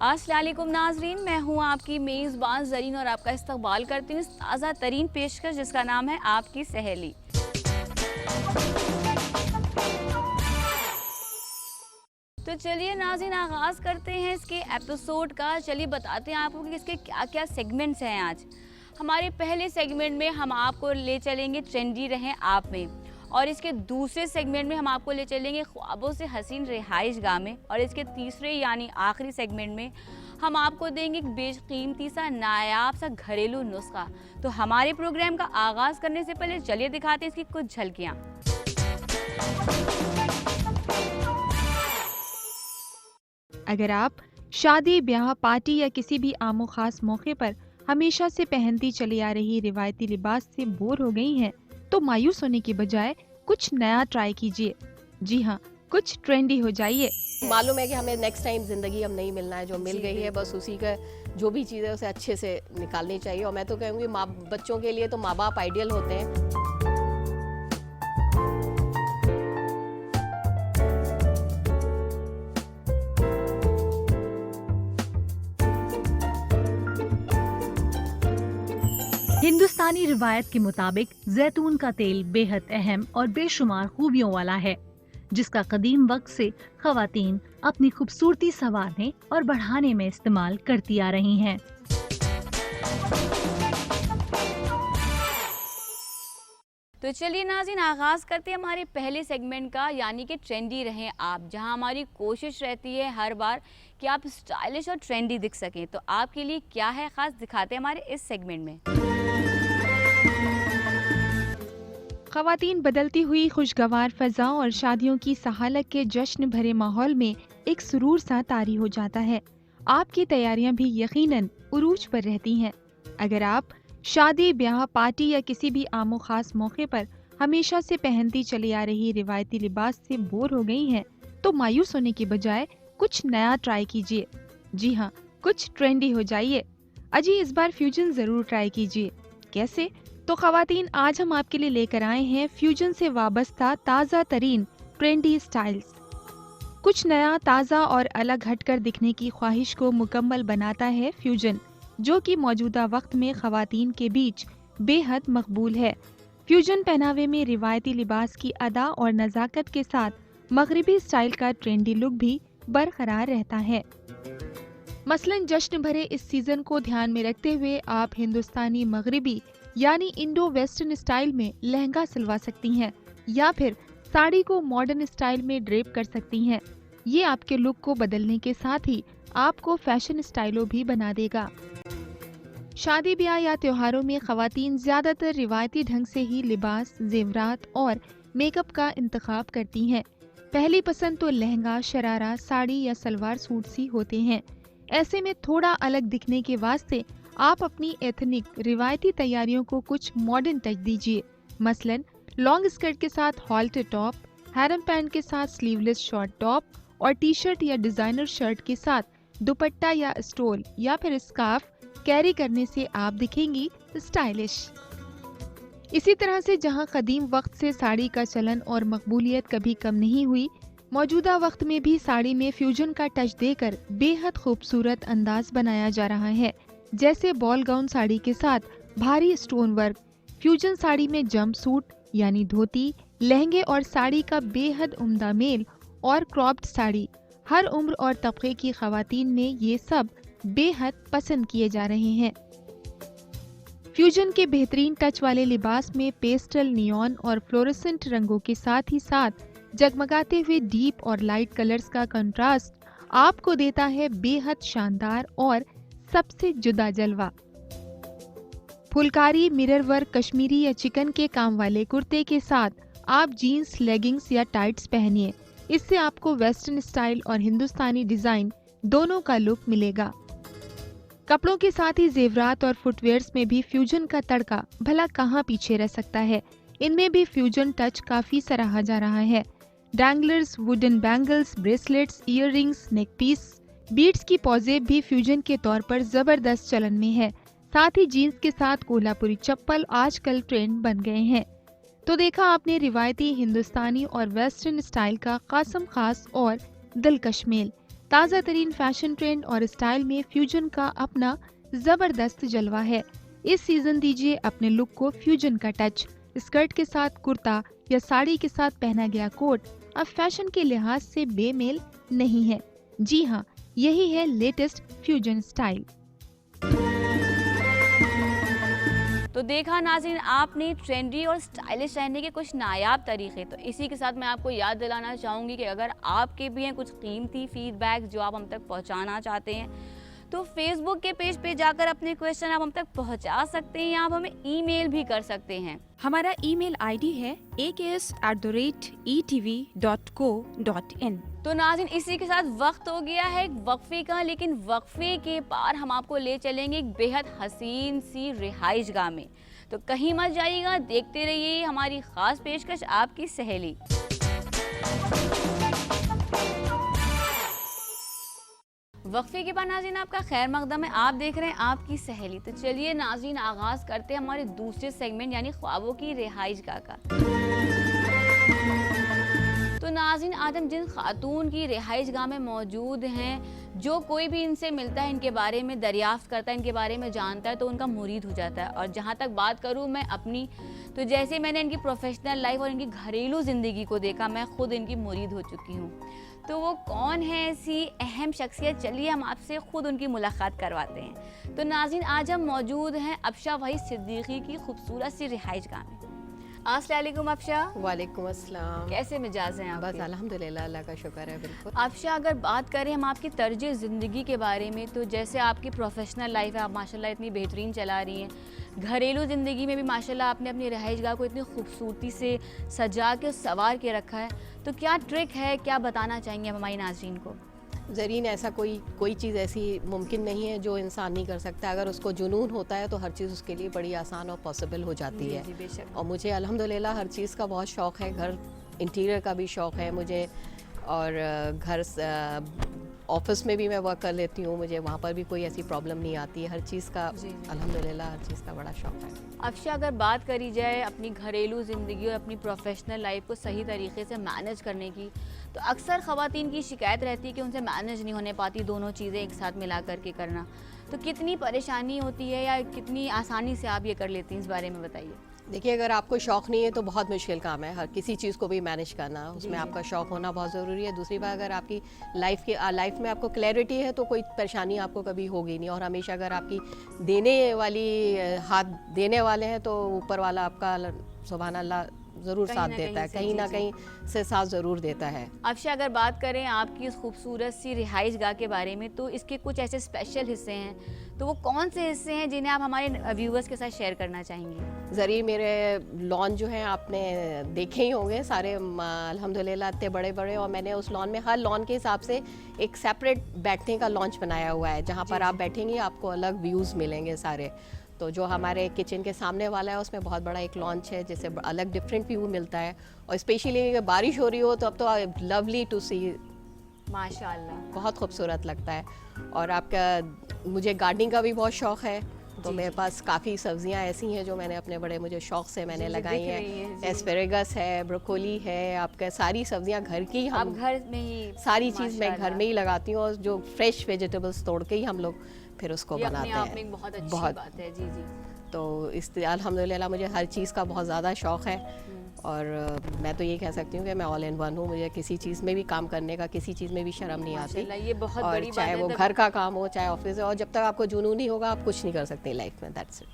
अस्सलाम वालेकुम नाजरीन, मैं हूँ आपकी मेज़बान ज़रीन और आपका इस्तकबाल करती हूँ इस ताज़ा तरीन पेशकश जिसका नाम है आपकी सहेली। तो चलिए नाज़रीन, आगाज़ करते हैं इसके एपिसोड का। चलिए बताते हैं आपको कि इसके क्या क्या सेगमेंट्स हैं। आज हमारे पहले सेगमेंट में हम आपको ले चलेंगे ट्रेंडी रहें आप में, और इसके दूसरे सेगमेंट में हम आपको ले चलेंगे ख्वाबों से हसीन रिहाइशगाह में, और इसके तीसरे यानी आखिरी सेगमेंट में हम आपको देंगे एक बेशकीमती सा नायाब सा घरेलू नुस्खा। तो हमारे प्रोग्राम का आगाज़ करने से पहले चलिए दिखाते हैं इसकी कुछ झलकियाँ। अगर आप शादी, ब्याह, पार्टी या किसी भी आमो खास मौके पर हमेशा से पहनती चली आ रही रिवायती लिबास से बोर हो गई हैं, तो मायूस होने की बजाय कुछ नया ट्राई कीजिए। जी हाँ, कुछ ट्रेंडी हो जाइए। मालूम है कि हमें नेक्स्ट टाइम ज़िंदगी अब नहीं मिलना है, जो मिल गई है बस उसी का जो भी चीज़ है उसे अच्छे से निकालनी चाहिए। और मैं तो कहूँगी बच्चों के लिए तो माँ बाप आइडियल होते हैं। हिंदुस्तानी रिवायत के मुताबिक जैतून का तेल बेहद अहम और बेशुमार खूबियों वाला है, जिसका कदीम वक्त से खवातीन अपनी खूबसूरती संवारने और बढ़ाने में इस्तेमाल करती आ रही हैं। तो चलिए नाज़रीन, आगाज़ करते हैं हमारे पहले सेगमेंट का, यानी कि ट्रेंडी रहें आप, जहां हमारी कोशिश रहती है हर बार कि आप स्टाइलिश और ट्रेंडी दिख सकें। तो आपके लिए क्या है ख़ास, दिखाते हैं हमारे इस सेगमेंट में। ख़वातीन बदलती हुई खुशगवार फजा और शादियों की सहालत के जश्न भरे माहौल में एक सुरूर सा तारी हो जाता है। आपकी तैयारियां भी यकीनन उरूज पर रहती हैं। अगर आप शादी, ब्याह, पार्टी या किसी भी आमो खास मौके पर हमेशा से पहनती चली आ रही रिवायती लिबास से बोर हो गई हैं, तो मायूस होने की बजाय कुछ नया ट्राई कीजिए। जी हाँ, कुछ ट्रेंडी हो जाइए। अजी, इस बार फ्यूजन जरूर ट्राई कीजिए। कैसे? तो खवातीन, आज हम आपके लिए लेकर आए हैं फ्यूजन से वाबस्ता ताज़ा तरीन ट्रेंडी स्टाइल्स। कुछ नया, ताज़ा और अलग हटकर दिखने की ख्वाहिश को मुकम्मल बनाता है फ्यूजन, जो कि मौजूदा वक्त में खवातीन के बीच बेहद मकबूल है। फ्यूजन पहनावे में रिवायती लिबास की अदा और नज़ाकत के साथ मगरिबी स्टाइल का ट्रेंडी लुक भी बरकरार रहता है। मसलन जश्न भरे इस सीजन को ध्यान में रखते हुए आप हिंदुस्तानी मगरिबी यानी इंडो वेस्टर्न स्टाइल में लहंगा सिलवा सकती हैं, या फिर साड़ी को मॉडर्न स्टाइल में ड्रेप कर सकती हैं। ये आपके लुक को बदलने के साथ ही आपको फैशन स्टाइलो भी बना देगा। शादी, ब्याह या त्योहारों में खवातीन ज्यादातर रिवायती ढंग से ही लिबास, जेवरात और मेकअप का इंतखाब करती हैं। पहली पसंद तो लहंगा, शरारा, साड़ी या सलवार सूट सी होते हैं। ऐसे में थोड़ा अलग दिखने के वास्ते आप अपनी एथनिक रिवायती तैयारियों को कुछ मॉडर्न टच दीजिए। मसलन लॉन्ग स्कर्ट के साथ हॉल्टर टॉप, हैरम पैंट के साथ स्लीवलेस शॉर्ट टॉप और टी शर्ट या डिजाइनर शर्ट के साथ दुपट्टा या स्टोल या फिर स्कार्फ कैरी करने से आप दिखेंगी स्टाइलिश। इसी तरह से जहां कदीम वक्त से साड़ी का चलन और मकबूलियत कभी कम नहीं हुई, मौजूदा वक्त में भी साड़ी में फ्यूजन का टच देकर बेहद खूबसूरत अंदाज बनाया जा रहा है। जैसे बॉल गाउन साड़ी के साथ भारी स्टोन वर्क, फ्यूजन साड़ी में जंप सूट यानी धोती, लहंगे और साड़ी का बेहद उम्दा मेल और क्रॉप्ड साड़ी। हर उम्र और तबके की खवातीन में ये सब बेहद पसंद किए जा रहे हैं। फ्यूजन के बेहतरीन टच वाले लिबास में पेस्टल, नियॉन और फ्लोरेसेंट रंगों के साथ ही साथ जगमगाते हुए डीप और लाइट कलर्स का कंट्रास्ट आपको देता है बेहद शानदार और सबसे जुदा जलवा। फुलकारी, मिरर वर्क, कश्मीरी या चिकन के काम वाले कुर्ते के साथ आप जीन्स, लेगिंग्स या टाइट्स पहनिए। इससे आपको वेस्टर्न स्टाइल और हिंदुस्तानी डिजाइन दोनों का लुक मिलेगा। कपड़ों के साथ ही जेवरात और फुटवेयर्स में भी फ्यूजन का तड़का भला कहाँ पीछे रह सकता है। इनमें भी फ्यूजन टच काफी सराहा जा रहा है। Danglers, wooden bangles, bracelets, earrings, neck piece, beads की पौजेब भी फ्यूजन के तौर पर जबरदस्त चलन में है। साथ ही जीन्स के साथ कोल्हापुरी चप्पल आजकल ट्रेंड बन गए हैं। तो देखा आपने रिवायती हिंदुस्तानी और वेस्टर्न स्टाइल का कासम खास और दिलकश मेल। ताज़ा तरीन फैशन ट्रेंड और स्टाइल में फ्यूजन का अपना जबरदस्त जलवा है। इस सीजन दीजिए अपने लुक को फ्यूजन का टच। स्कर्ट के साथ कुर्ता या साड़ी के साथ पहना गया कोट अब फैशन के लिहाज से बेमेल नहीं है। जी हाँ, यही है लेटेस्ट फ्यूजन स्टाइल। तो देखा नाज़रीन आपने ट्रेंडी और स्टाइलिश रहने के कुछ नायाब तरीके। तो इसी के साथ मैं आपको याद दिलाना चाहूँगी कि अगर आपके भी हैं कुछ कीमती फीडबैक जो आप हम तक पहुँचाना चाहते हैं तो फेसबुक के पेज पे जाकर अपने क्वेश्चन आप हम तक पहुँचा सकते हैं या आप हमें ईमेल भी कर सकते हैं। हमारा ईमेल आईडी है aks@etv.co.in। तो नाज़रीन इसी के साथ वक्त हो गया है एक वक्फे का, लेकिन वक्फे के पार हम आपको ले चलेंगे एक बेहद हसीन सी रिहाइशगाह में। तो कहीं मत जाइएगा, देखते रहिए हमारी खास पेशकश आपकी सहेली। वक्फे के बाद नाज़रीन आपका खैर मकदम है, आप देख रहे हैं आपकी सहेली। तो चलिए नाज़रीन आगाज़ करते हैं हमारे दूसरे सेगमेंट यानी ख्वाबों की रिहाइशगाह का। तो नाज़रीन आज हम जिन खातून की रिहाइशगाह में मौजूद हैं, जो कोई भी इनसे मिलता है, इनके बारे में दरियाफ्त करता है, इनके बारे में जानता है तो उनका मुरीद हो जाता है। और जहाँ तक बात करूँ मैं अपनी, तो जैसे मैंने इनकी प्रोफेशनल लाइफ और इनकी घरेलू ज़िंदगी को देखा, मैं खुद इनकी मुरीद हो चुकी हूँ। तो वो कौन है ऐसी अहम शख्सियत, चलिए हम आपसे खुद उनकी मुलाकात करवाते हैं। तो नाज़रीन आज हम मौजूद हैं अफशा वहीद सिद्दीकी की खूबसूरत सी रिहाइशगाह में। अस्सलाम वालेकुम अफशा। वालेकुम अस्सलाम। कैसे मिजाज हैं आप? बस अल्हम्दुलिल्लाह, अल्लाह का शुक्र है। बिल्कुल। अफशा अगर बात करें हम आपकी तर्ज ज़िंदगी के बारे में, तो जैसे आपकी प्रोफेशनल लाइफ है, आप माशाल्लाह इतनी बेहतरीन चला रही हैं, घरेलू ज़िंदगी में भी माशाल्लाह आपने अपनी रिहाइशगाह को इतनी खूबसूरती से सजा के संवार के रखा है। तो क्या ट्रिक है, क्या बताना चाहेंगे हमारी नाज़रीन को? ज़रीन ऐसा कोई चीज़ ऐसी मुमकिन नहीं है जो इंसान नहीं कर सकता। अगर उसको जुनून होता है तो हर चीज़ उसके लिए बड़ी आसान और पॉसिबल हो जाती है। जी, बेशक। और मुझे अल्हम्दुलिल्लाह हर चीज़ का बहुत शौक़ है। घर इंटीरियर का भी शौक़ है मुझे, और घर ऑफिस में भी मैं वर्क कर लेती हूँ, मुझे वहाँ पर भी कोई ऐसी प्रॉब्लम नहीं आती है। हर चीज़ का अल्हम्दुलिल्लाह हर चीज़ का बड़ा शौक़ है। अफशा अगर बात करी जाए अपनी घरेलू ज़िंदगी और अपनी प्रोफेशनल लाइफ को सही तरीके से मैनेज करने की, तो अक्सर ख़वातीन की शिकायत रहती है कि उनसे मैनेज नहीं होने पाती दोनों चीज़ें एक साथ मिला करके करना। तो कितनी परेशानी होती है या कितनी आसानी से आप ये कर लेती हैं, इस बारे में बताइए। देखिए, अगर आपको शौक़ नहीं है तो बहुत मुश्किल काम है हर किसी चीज़ को भी मैनेज करना। उसमें आपका शौक़ होना बहुत ज़रूरी है। दूसरी बात, अगर आपकी लाइफ में आपको क्लैरिटी है तो कोई परेशानी आपको कभी होगी नहीं। और हमेशा अगर आपकी हाथ देने वाले हैं तो ऊपर वाला आपका सुभान अल्लाह ज़रूर साथ देता है, कहीं ना कहीं से साथ ज़रूर देता है। अफशा अगर बात करें आपकी इस खूबसूरत सी रिहाइशगाह के बारे में, तो इसके कुछ ऐसे स्पेशल हिस्से हैं, तो वो कौन से हिस्से हैं जिन्हें आप हमारे व्यूअर्स के साथ शेयर करना चाहेंगी? ज़रिए मेरे लॉन जो हैं आपने देखे ही होंगे सारे, अल्हम्दुलिल्लाह इतने बड़े बड़े। और मैंने उस लॉन में हर लॉन के हिसाब से एक सेपरेट बैठने का लॉन्च बनाया हुआ है, जहाँ पर आप बैठेंगे आपको अलग व्यूज़ मिलेंगे सारे। तो जो हमारे किचन के सामने वाला है उसमें बहुत बड़ा एक लॉन्च है जिससे अलग डिफरेंट व्यू मिलता है। और स्पेशली अगर बारिश हो रही हो तो अब तो लवली टू सी, माशाल्लाह बहुत खूबसूरत लगता है। और आपका मुझे गार्डनिंग का भी बहुत शौक़ है, तो मेरे पास काफ़ी सब्जियां ऐसी हैं जो मैंने अपने बड़े मुझे शौक़ से मैंने लगाई हैं। एस्पेरेगस है, ब्रोकोली है, आपका सारी सब्जियां घर की, हम घर में ही सारी चीज़ मैं घर में ही लगाती हूँ। और जो फ्रेश वेजिटेबल्स तोड़ के ही हम लोग फिर उसको बनाते हैं। बहुत अच्छी बात है। जी। तो इस अल्हम्दुलिल्लाह मुझे हर चीज़ का बहुत ज़्यादा शौक़ है। और मैं तो ये कह सकती हूँ कि मैं ऑल इन वन हूँ। मुझे किसी चीज़ में भी काम करने का, किसी चीज़ में भी शर्म नहीं आती। ये बहुत और बड़ी चाहे बात वो है, घर का काम हो चाहे ऑफिस है, और जब तक आपको जुनून नहीं होगा आप कुछ नहीं कर सकते लाइफ में। That's it.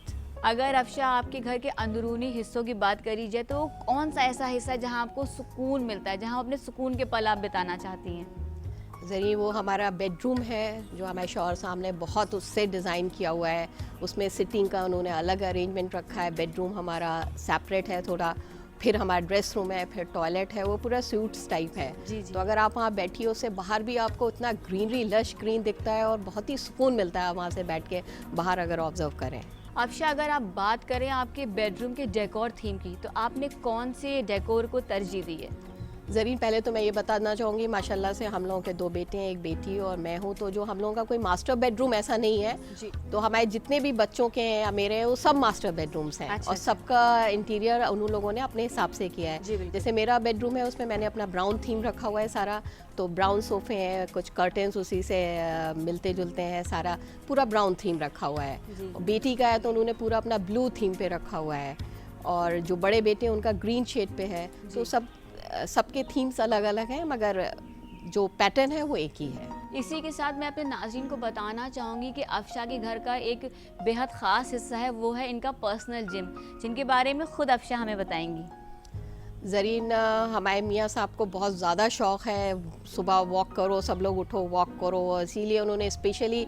अगर अफशा आपके घर के अंदरूनी हिस्सों की बात करी जाए तो कौन सा ऐसा हिस्सा है जहाँ आपको सुकून मिलता है, जहाँ अपने सुकून के पल आप बिताना चाहती हैं? ज़रिए वो हमारा बेडरूम है जो हमारे शौहर साहब ने बहुत उससे डिज़ाइन किया हुआ है। उसमें सिटिंग का उन्होंने अलग अरेंजमेंट रखा है। बेडरूम हमारा सेपरेट है थोड़ा, फिर हमारा ड्रेस रूम है, फिर टॉयलेट है, वो पूरा सूट्स टाइप है। जी। तो अगर आप वहाँ बैठी हो, उससे बाहर भी आपको इतना ग्रीनरी लश ग्रीन दिखता है और बहुत ही सुकून मिलता है वहाँ से बैठ के बाहर अगर ऑब्जर्व करें। अफशा अगर आप बात करें आपके बेडरूम के डेकोर थीम की, तो आपने कौन से डेकोर को तरजीह दी है? ज़रीन, पहले तो मैं ये बताना चाहूँगी, माशाल्लाह से हम लोगों के 2 बेटे हैं, 1 बेटी और मैं हूँ। तो जो हम लोगों का कोई मास्टर बेडरूम ऐसा नहीं है जी। तो हमारे जितने भी बच्चों के हैं या मेरे हैं वो सब मास्टर बेडरूम्स हैं। अच्छा, और सबका इंटीरियर उन लोगों ने अपने हिसाब से किया है। जी, बिल्कुल। जैसे मेरा बेडरूम है उसमें मैंने अपना ब्राउन थीम रखा हुआ है सारा, तो ब्राउन सोफ़े हैं, कुछ कर्टेंस उसी से मिलते जुलते हैं, सारा पूरा ब्राउन थीम रखा हुआ है। जी। और बेटी का है तो उन्होंने पूरा अपना ब्लू थीम पे रखा हुआ है, और जो बड़े बेटे हैं उनका ग्रीन शेड पे है। तो सबके थीम्स अलग अलग हैं, मगर जो पैटर्न है वो एक ही है। इसी के साथ मैं अपने नाज़रीन को बताना चाहूँगी कि अफशा के घर का एक बेहद ख़ास हिस्सा है, वो है इनका पर्सनल जिम, जिनके बारे में ख़ुद अफशा हमें बताएंगी। ज़रीन, हमारे मियाँ साहब को बहुत ज़्यादा शौक़ है, सुबह वॉक करो, सब लोग उठो वॉक करो, इसीलिए उन्होंने स्पेशली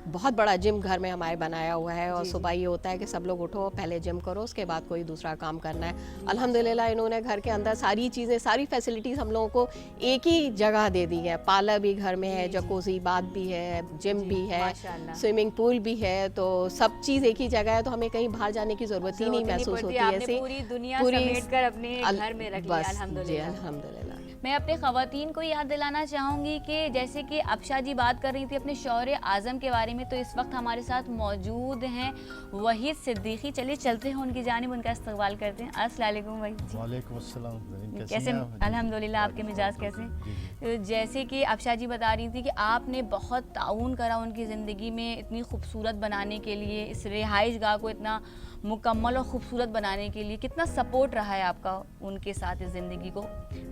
बहुत बड़ा जिम घर में हमारे बनाया हुआ है। और सुबह ये होता है कि सब लोग उठो, पहले जिम करो, उसके बाद कोई दूसरा काम करना है। अल्हम्दुलिल्लाह इन्होंने घर के अंदर सारी चीज़ें, सारी फैसिलिटीज़ हम लोगों को एक ही जगह दे दी है। पार्लर भी घर में है, जकूज़ी बाथ भी है, जिम भी है, माशाल्लाह। स्विमिंग पूल भी है, तो सब चीज़ एक ही जगह है, तो हमें कहीं बाहर जाने की ज़रूरत ही नहीं महसूस होती है। आपने पूरी दुनिया समेट कर अपने घर में रख लिया, बस जी, अल्हम्दुलिल्लाह। अल्हम्दुलिल्लाह। मैं अपने ख़वातीन को याद दिलाना चाहूँगी कि जैसे कि अफशा जी बात कर रही थी अपने शौहर आज़म के बारे में, तो इस वक्त हमारे साथ मौजूद हैं वहीद सिद्दीकी। चलिए चलते हैं उनकी जानिब, उनका इस्तकबाल करते हैं। अस्सलाम वालेकुम वहीद जी। वालेकुम अस्सलाम। कैसे? अल्हम्दुलिल्लाह। आपके मिजाज कैसे हैं? जैसे कि अफशा जी बता रही थी कि आपने बहुत ताउन करा उनकी ज़िंदगी में इतनी खूबसूरत बनाने के लिए, इस रिहाइश गाह को इतना मुकम्मल और ख़ूबसूरत बनाने के लिए। कितना सपोर्ट रहा है आपका उनके साथ इस ज़िंदगी को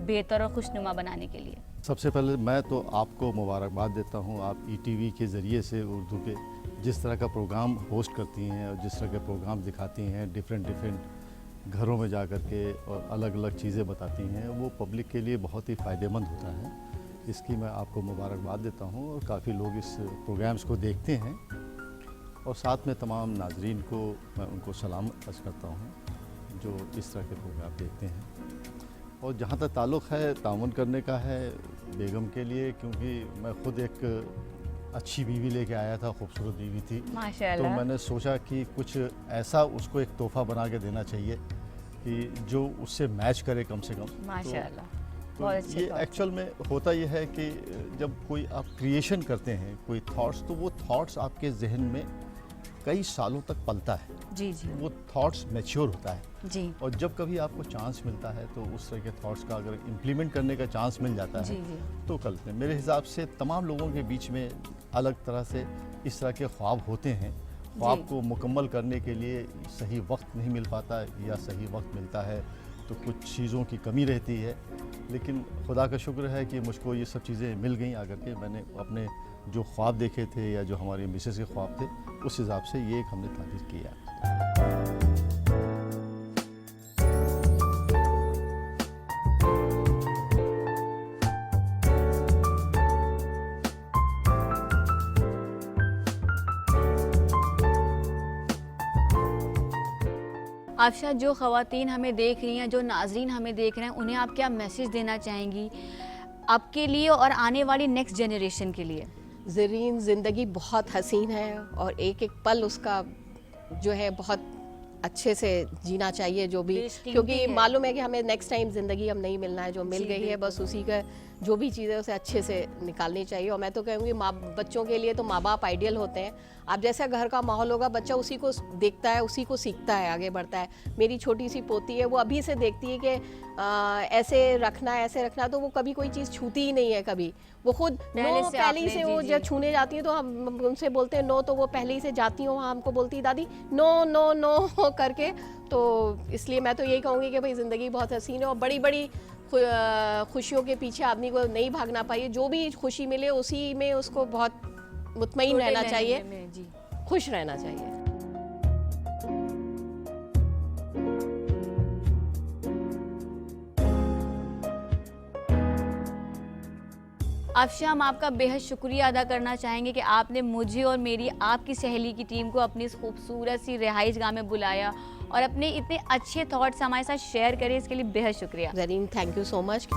बेहतर और खुशनुमा बनाने के लिए? सबसे पहले मैं तो आपको मुबारकबाद देता हूँ, आप ईटीवी के ज़रिए से उर्दू के जिस तरह का प्रोग्राम होस्ट करती हैं और जिस तरह के प्रोग्राम दिखाती हैं, डिफरेंट घरों में जा कर के और अलग अलग चीज़ें बताती हैं, वो पब्लिक के लिए बहुत ही फ़ायदेमंद होता है। इसकी मैं आपको मुबारकबाद देता हूँ। और काफ़ी लोग इस प्रोग्राम्स को देखते हैं, और साथ में तमाम नाजरीन को मैं उनको सलाम अर्ज़ करता हूँ जो इस तरह के प्रोग्राम देखते हैं। और जहाँ तक ताल्लुक़ है ताउन करने का है बेगम के लिए, क्योंकि मैं ख़ुद एक अच्छी बीवी लेके आया था, खूबसूरत बीवी थी, तो माशाल्लाह। मैंने सोचा कि कुछ ऐसा उसको एक तोहफ़ा बना के देना चाहिए कि जो उससे मैच करे कम से कम। माशाल्लाह, तो बहुत अच्छे ये thoughts। एक्चुअल में होता ये है कि जब कोई आप क्रिएशन करते हैं कोई थॉट्स, तो वो थॉट्स आपके जहन में कई सालों तक पलता है, जी जी वो थॉट्स मैच्योर होता है। जी और जब कभी आपको चांस मिलता है तो उस तरह के थॉट्स का अगर इम्प्लीमेंट करने का चांस मिल जाता जी है जी। तो करते हैं। मेरे हिसाब से तमाम लोगों के बीच में अलग तरह से इस तरह के ख्वाब होते हैं। ख्वाब को मुकम्मल करने के लिए सही वक्त नहीं मिल पाता, या सही वक्त मिलता है तो कुछ चीज़ों की कमी रहती है। लेकिन खुदा का शुक्र है कि मुझको ये सब चीज़ें मिल गई आकर के। मैंने अपने जो ख्वाब देखे थे या जो हमारी मिसेस के ख्वाब थे, उस हिसाब से ये एक हमने तारीफ किया। अफशा, जो ख़वातीन हमें देख रही हैं, जो नाजरीन हमें देख रहे हैं, उन्हें आप क्या मैसेज देना चाहेंगी आपके लिए और आने वाली नेक्स्ट जनरेशन के लिए? ज़रीन, ज़िंदगी बहुत हसीन है और एक एक पल उसका जो है बहुत अच्छे से जीना चाहिए, जो भी, बेशकीमती क्योंकि है। मालूम है कि हमें नेक्स्ट टाइम ज़िंदगी हम नहीं मिलना है, जो मिल जी, गई है बस उसी का जो भी चीज़ें उसे अच्छे से निकालनी चाहिए। और मैं तो कहूँगी बच्चों के लिए तो माँ बाप आइडियल होते हैं। आप जैसा घर का माहौल होगा बच्चा उसी को देखता है, उसी को सीखता है, आगे बढ़ता है। मेरी छोटी सी पोती है, वो अभी से देखती है कि ऐसे रखना है, ऐसे रखना है, तो वो कभी कोई चीज़ छूती ही नहीं है कभी। वो खुद पहले से वो जब छूने जाती है तो हम उनसे बोलते हैं नो, तो वो पहले ही से जाती हैं वहाँ, हमको बोलती है दादी नो नो नो करके। तो इसलिए मैं तो यही कहूँगी कि भाई ज़िंदगी बहुत हसीन है और बड़ी बड़ी खुशियों के पीछे आदमी को नहीं भागना चाहिए। जो भी खुशी मिले उसी में उसको बहुत मुतमईन रहना चाहिए, जी। खुश रहना चाहिए। अफशा, हम आपका बेहद शुक्रिया अदा करना चाहेंगे कि आपने मुझे और मेरी आपकी सहेली की टीम को अपनी इस खूबसूरत सी रिहाइश गाह में बुलाया और अपने इतने अच्छे थॉट्स हमारे साथ शेयर करें, इसके लिए बेहद शुक्रिया। Zareen, thank you so much.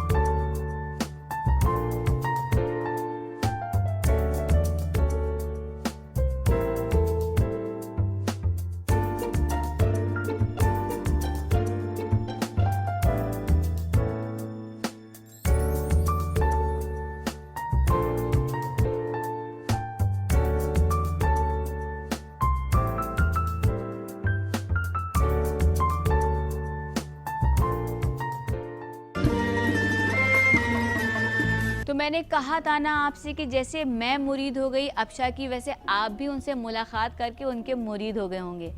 मैंने कहा था ना आपसे कि जैसे मैं मुरीद हो गई अबशा की, वैसे आप भी उनसे मुलाकात करके उनके मुरीद हो गए होंगे।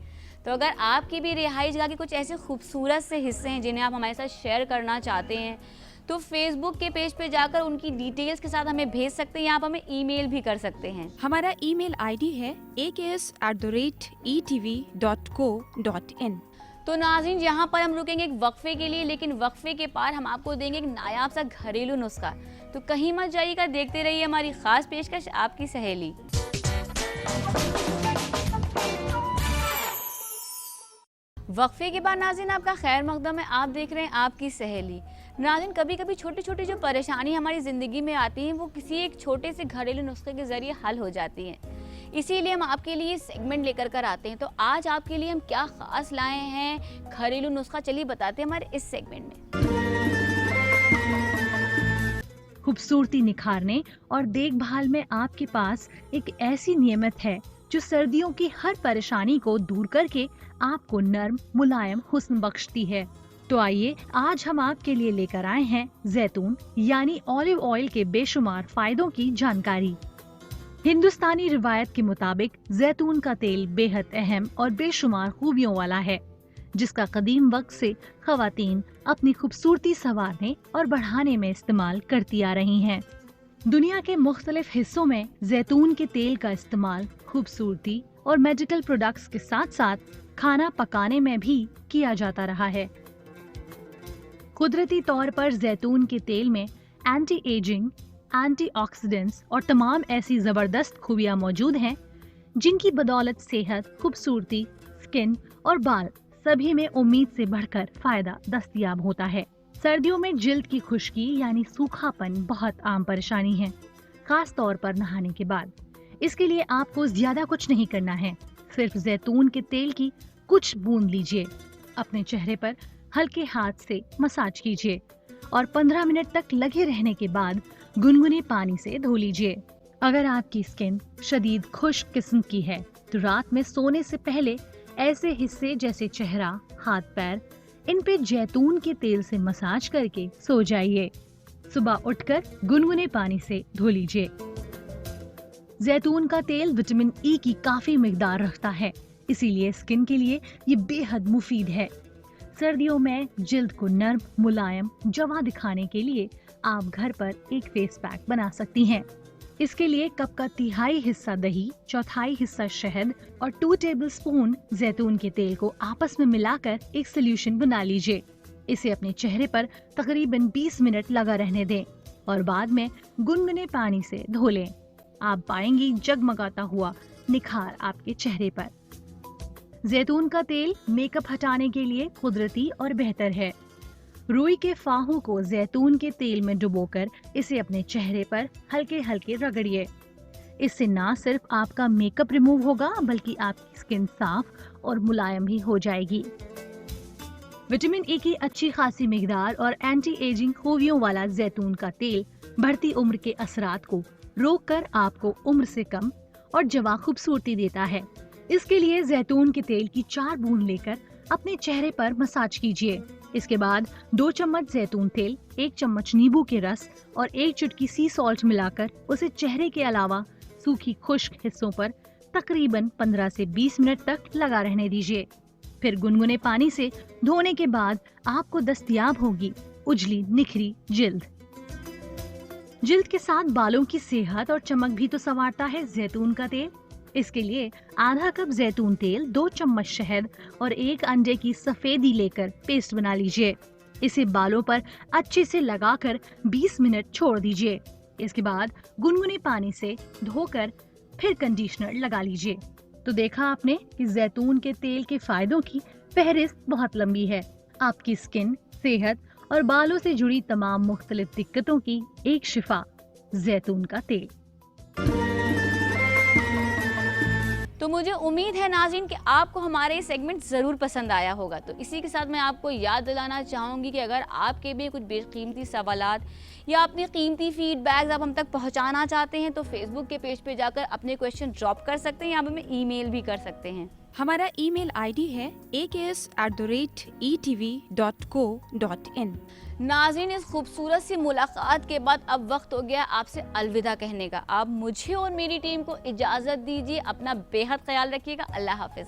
तो अगर आपकी भी रिहाइश गाह के कुछ ऐसे खूबसूरत से हिस्से हैं जिन्हें आप हमारे साथ शेयर करना चाहते हैं, तो फेसबुक के पेज पे जाकर उनकी डिटेल्स के साथ हमें भेज सकते हैं या आप हमें ईमेल भी कर सकते हैं। हमारा ईमेल आईडी है aks@etv.co.in। तो नाज़रीन, यहाँ पर हम रुकेंगे एक वक्फे के लिए, लेकिन वक्फे के पार हम आपको देंगे एक नायाब सा घरेलू नुस्खा। तो कहीं मत जाइएगा, देखते रहिए हमारी खास पेशकश आपकी सहेली। वक्फे के बाद नाज़रीन आपका खैर मकदम है, आप देख रहे हैं आपकी सहेली। नाज़रीन, कभी कभी छोटी छोटी जो परेशानी हमारी ज़िंदगी में आती हैं वो किसी एक छोटे से घरेलू नुस्खे के ज़रिए हल हो जाती हैं। इसीलिए हम आपके लिए सेगमेंट लेकर कर आते हैं। तो आज आपके लिए हम क्या ख़ास लाए हैं घरेलू नुस्खा, चलिए बताते हैं हमारे इस सेगमेंट में। खूबसूरती निखारने और देखभाल में आपके पास एक ऐसी नियमत है जो सर्दियों की हर परेशानी को दूर करके आपको नर्म मुलायम हुस्न बख्शती है। तो आइए आज हम आपके लिए लेकर आए हैं जैतून यानी ऑलिव ऑयल के बेशुमार फायदों की जानकारी। हिंदुस्तानी रिवायत के मुताबिक जैतून का तेल बेहद अहम और बेशुमार खूबियों वाला है, जिसका कदीम वक्त से खवातीन अपनी खूबसूरती संवारने और बढ़ाने में इस्तेमाल करती आ रही हैं। दुनिया के मुख्तलिफ हिस्सों में जैतून के तेल का इस्तेमाल खूबसूरती और मेडिकल प्रोडक्ट्स के साथ साथ खाना पकाने में भी किया जाता रहा है। कुदरती तौर पर जैतून के तेल में एंटी एजिंग, एंटीऑक्सीडेंट्स और तमाम ऐसी जबरदस्त खूबियां मौजूद हैं जिनकी बदौलत सेहत, खूबसूरती, स्किन और बाल सभी में उम्मीद से बढ़कर फायदा दस्तयाब होता है। सर्दियों में जिल्द की खुश्की यानी सूखापन बहुत आम परेशानी है, खास तौर पर नहाने के बाद। इसके लिए आपको ज्यादा कुछ नहीं करना है, सिर्फ जैतून के तेल की कुछ बूंद लीजिए, अपने चेहरे पर हल्के हाथ से मसाज कीजिए और 15 मिनट तक लगे रहने के बाद गुनगुने पानी से धो लीजिए। अगर आपकी स्किन शदीद खुश्क किस्म की है तो रात में सोने से पहले ऐसे हिस्से जैसे चेहरा, हाथ पैर, इन पे जैतून के तेल से मसाज करके सो जाइए। सुबह उठकर गुनगुने पानी से धो लीजिए। जैतून का तेल विटामिन ई की काफी मिकदार रखता है, इसीलिए स्किन के लिए ये बेहद मुफीद है। सर्दियों में जिल्द को नर्म, मुलायम, जवां दिखाने के लिए आप घर पर एक फेस पैक बना सकती हैं। इसके लिए कप का 1/3 हिस्सा दही, 1/4 हिस्सा शहद और 2 टेबलस्पून जैतून के तेल को आपस में मिलाकर एक सोल्यूशन बना लीजिए। इसे अपने चेहरे पर तकरीबन 20 मिनट लगा रहने दें और बाद में गुनगुने पानी से धो लें। आप पाएंगी जगमगाता हुआ निखार आपके चेहरे पर। जैतून का तेल मेकअप हटाने के लिए कुदरती और बेहतर है। रुई के फाहों को जैतून के तेल में डुबोकर इसे अपने चेहरे पर हल्के हल्के रगड़िए। इससे ना सिर्फ आपका मेकअप रिमूव होगा बल्कि आपकी स्किन साफ और मुलायम भी हो जाएगी। विटामिन ई की अच्छी खासी मिकदार और एंटी एजिंग खूबियों वाला जैतून का तेल बढ़ती उम्र के असरात को रोककर आपको उम्र से कम और जवां खूबसूरती देता है। इसके लिए जैतून के तेल की 4 बूंद लेकर अपने चेहरे पर मसाज कीजिए। इसके बाद 2 चम्मच जैतून तेल, 1 चम्मच नींबू के रस और 1 चुटकी सी सॉल्ट मिलाकर उसे चेहरे के अलावा सूखी खुश्क हिस्सों पर तकरीबन 15 से 20 मिनट तक लगा रहने दीजिए। फिर गुनगुने पानी से धोने के बाद आपको दस्तयाब होगी उजली निखरी जिल्द। जिल्द के साथ बालों की सेहत और चमक भी तो संवारता है जैतून का तेल। इसके लिए आधा कप जैतून तेल, 2 चम्मच शहद और 1 अंडे की सफेदी लेकर पेस्ट बना लीजिए। इसे बालों पर अच्छे से लगाकर 20 मिनट छोड़ दीजिए। इसके बाद गुनगुने पानी से धोकर फिर कंडीशनर लगा लीजिए। तो देखा आपने कि जैतून के तेल के फायदों की फहरिस्त बहुत लंबी है। आपकी स्किन, सेहत और बालों से जुड़ी तमाम मुख्तलिफ दिक्कतों की एक शिफा, जैतून का तेल। तो मुझे उम्मीद है नाज़रीन कि आपको हमारे ये सेगमेंट ज़रूर पसंद आया होगा। तो इसी के साथ मैं आपको याद दिलाना चाहूँगी कि अगर आपके भी कुछ बेकीमती सवालात या अपने कीमती फीडबैक्स आप हम तक पहुँचाना चाहते हैं तो फेसबुक के पेज पे जाकर अपने क्वेश्चन ड्रॉप कर सकते हैं या आप हमें ईमेल भी कर सकते हैं। हमारा ईमेल आईडी है aks@etv.co.in। नाज़रीन, इस खूबसूरत सी मुलाकात के बाद अब वक्त हो गया आपसे अलविदा कहने का। आप मुझे और मेरी टीम को इजाज़त दीजिए। अपना बेहद ख्याल रखिएगा। अल्लाह हाफिज़।